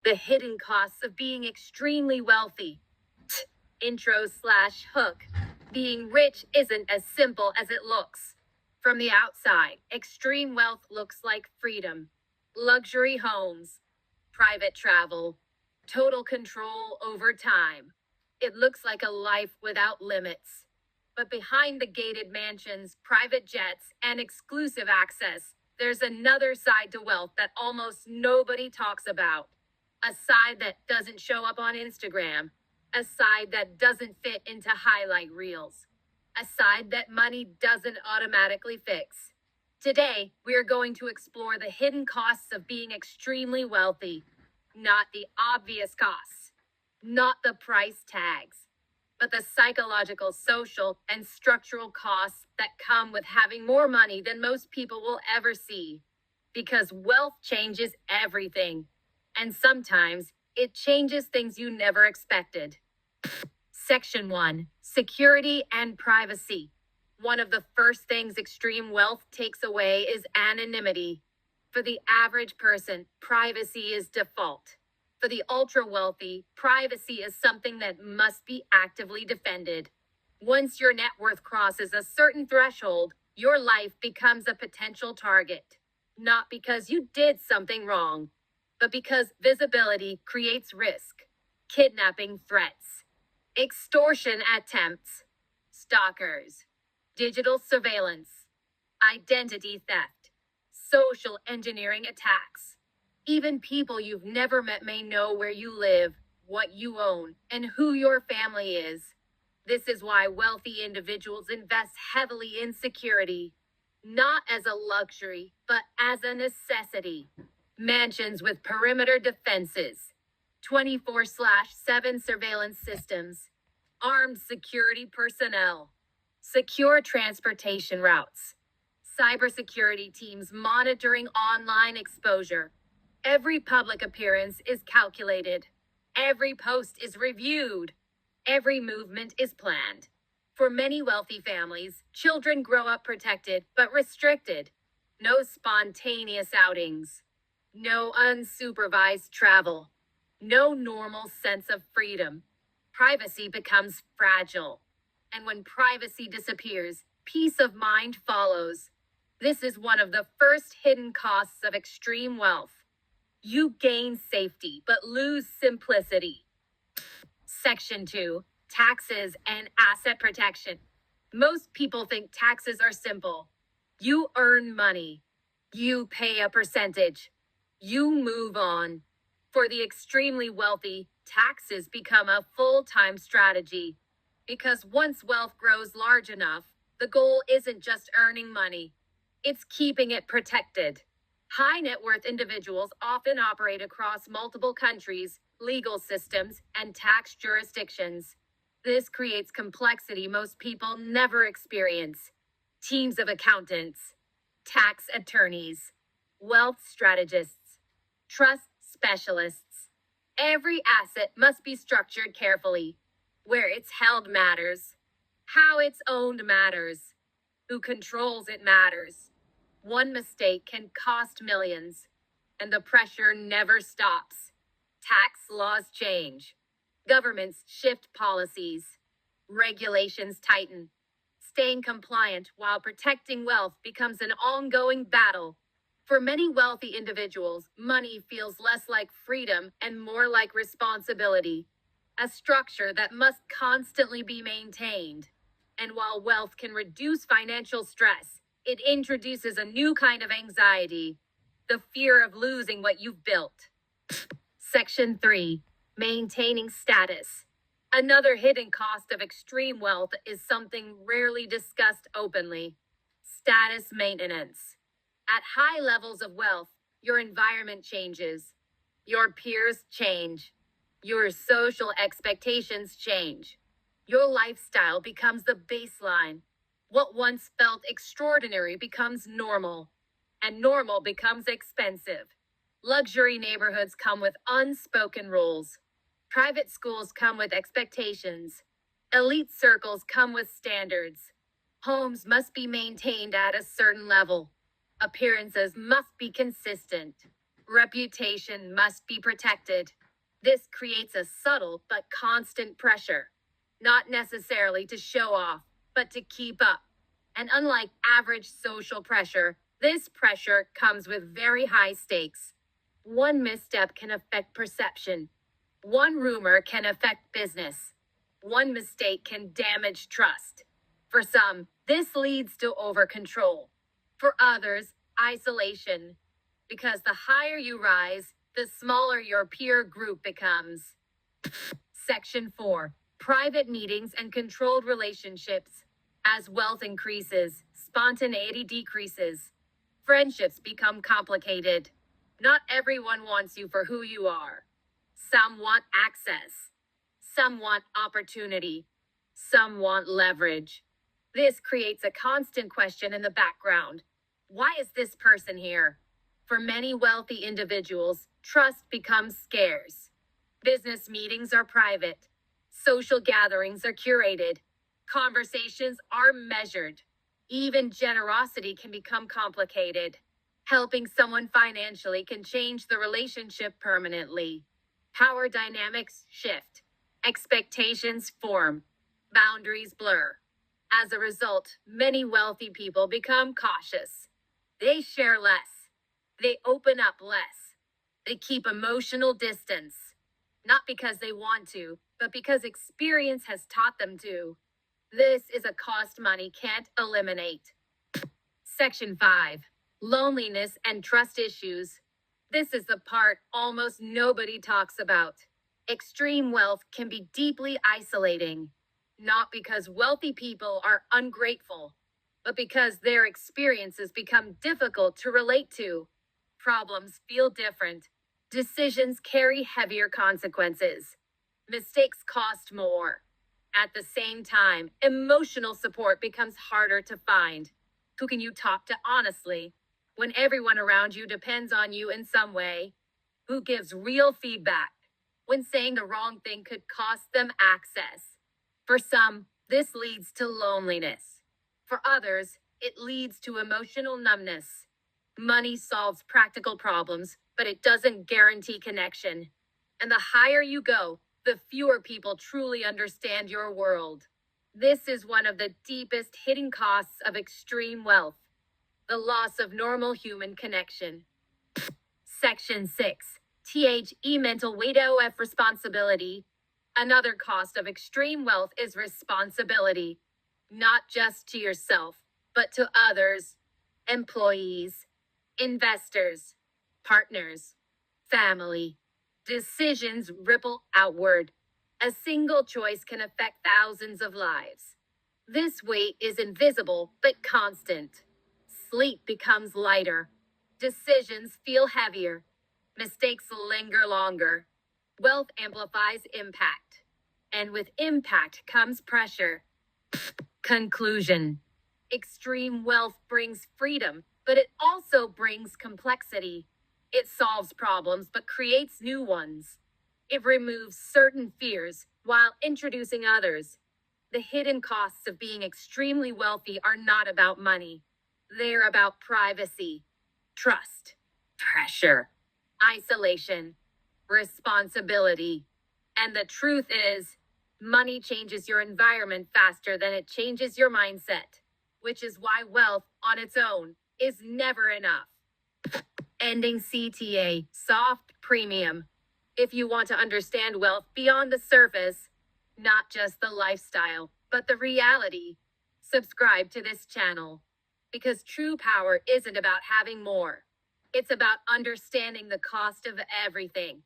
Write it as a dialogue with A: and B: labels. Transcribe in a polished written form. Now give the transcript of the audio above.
A: The hidden costs of being extremely wealthy. Intro/hook. Being rich isn't as simple as it looks. From the outside, extreme wealth looks like freedom, luxury homes, private travel, total control over time. It looks like a life without limits. But behind the gated mansions, private jets, and exclusive access, there's another side to wealth that almost nobody talks about. A side that doesn't show up on Instagram. A side that doesn't fit into highlight reels. A side that money doesn't automatically fix. Today, we're going to explore the hidden costs of being extremely wealthy. Not the obvious costs, not the price tags, but the psychological, social, and structural costs that come with having more money than most people will ever see. Because wealth changes everything. And sometimes it changes things you never expected. Section 1. Security and privacy. One of the first things extreme wealth takes away is anonymity. For the average person, privacy is default. For the ultra wealthy, privacy is something that must be actively defended. Once your net worth crosses a certain threshold, your life becomes a potential target. Not because you did something wrong, but because visibility creates risk. Kidnapping threats, extortion attempts, stalkers, digital surveillance, identity theft, social engineering attacks. Even people you've never met may know where you live, what you own, and who your family is. This is why wealthy individuals invest heavily in security, not as a luxury, but as a necessity. Mansions with perimeter defenses, 24/7 surveillance systems, armed security personnel, secure transportation routes, cybersecurity teams monitoring online exposure. Every public appearance is calculated. Every post is reviewed. Every movement is planned. For many wealthy families, children grow up protected but restricted. No spontaneous outings. No unsupervised travel. No normal sense of freedom. Privacy becomes fragile. And when privacy disappears, peace of mind follows. This is one of the first hidden costs of extreme wealth. You gain safety, but lose simplicity. Section 2. Taxes and asset protection. Most people think taxes are simple. You earn money. You pay a percentage. You move on. For the extremely wealthy, taxes become a full-time strategy. Because once wealth grows large enough, the goal isn't just earning money. It's keeping it protected. High net worth individuals often operate across multiple countries, legal systems, and tax jurisdictions. This creates complexity most people never experience. Teams of accountants, tax attorneys, wealth strategists, trust specialists. Every asset must be structured carefully. Where it's held matters. How it's owned matters. Who controls it matters. One mistake can cost millions, and the pressure never stops. Tax laws change. Governments shift policies. Regulations tighten. Staying compliant while protecting wealth becomes an ongoing battle. For many wealthy individuals, money feels less like freedom and more like responsibility, a structure that must constantly be maintained. And while wealth can reduce financial stress, it introduces a new kind of anxiety, the fear of losing what you've built. Section 3. Maintaining status. Another hidden cost of extreme wealth is something rarely discussed openly: status maintenance. At high levels of wealth, your environment changes. Your peers change. Your social expectations change. Your lifestyle becomes the baseline. What once felt extraordinary becomes normal, and normal becomes expensive. Luxury neighborhoods come with unspoken rules. Private schools come with expectations. Elite circles come with standards. Homes must be maintained at a certain level. Appearances must be consistent. Reputation must be protected. This creates a subtle but constant pressure, not necessarily to show off, but to keep up. And unlike average social pressure, this pressure comes with very high stakes. One misstep can affect perception. One rumor can affect business. One mistake can damage trust. For some, this leads to over control. For others, isolation. Because the higher you rise, the smaller your peer group becomes. Section 4. Private meetings and controlled relationships. As wealth increases, spontaneity decreases. Friendships become complicated. Not everyone wants you for who you are. Some want access. Some want opportunity. Some want leverage. This creates a constant question in the background. Why is this person here? For many wealthy individuals, trust becomes scarce. Business meetings are private. Social gatherings are curated. Conversations are measured. Even generosity can become complicated. Helping someone financially can change the relationship permanently. Power dynamics shift. Expectations form. Boundaries blur. As a result, many wealthy people become cautious. They share less. They open up less. They keep emotional distance. Not because they want to, but because experience has taught them to. This is a cost money can't eliminate. Section 5. Loneliness and trust issues. This is the part almost nobody talks about. Extreme wealth can be deeply isolating. Not because wealthy people are ungrateful, but because their experiences become difficult to relate to. Problems feel different. Decisions carry heavier consequences. Mistakes cost more. At the same time, emotional support becomes harder to find. Who can you talk to honestly when everyone around you depends on you in some way? Who gives real feedback when saying the wrong thing could cost them access? For some, this leads to loneliness. For others, it leads to emotional numbness. Money solves practical problems, but it doesn't guarantee connection. And the higher you go, the fewer people truly understand your world. This is one of the deepest hidden costs of extreme wealth: the loss of normal human connection. Section 6. THE mental weight of responsibility. Another cost of extreme wealth is responsibility. Not just to yourself, but to others, employees, investors, partners, family. Decisions ripple outward. A single choice can affect thousands of lives. This weight is invisible but constant. Sleep becomes lighter. Decisions feel heavier. Mistakes linger longer. Wealth amplifies impact. And with impact comes pressure. Conclusion. Extreme wealth brings freedom, but it also brings complexity. It solves problems but creates new ones. It removes certain fears while introducing others. The hidden costs of being extremely wealthy are not about money. They're about privacy, trust, pressure, isolation, responsibility. And the truth is, money changes your environment faster than it changes your mindset, which is why wealth on its own is never enough. Ending CTA, soft premium. If you want to understand wealth beyond the surface, not just the lifestyle, but the reality, subscribe to this channel. Because true power isn't about having more. It's about understanding the cost of everything.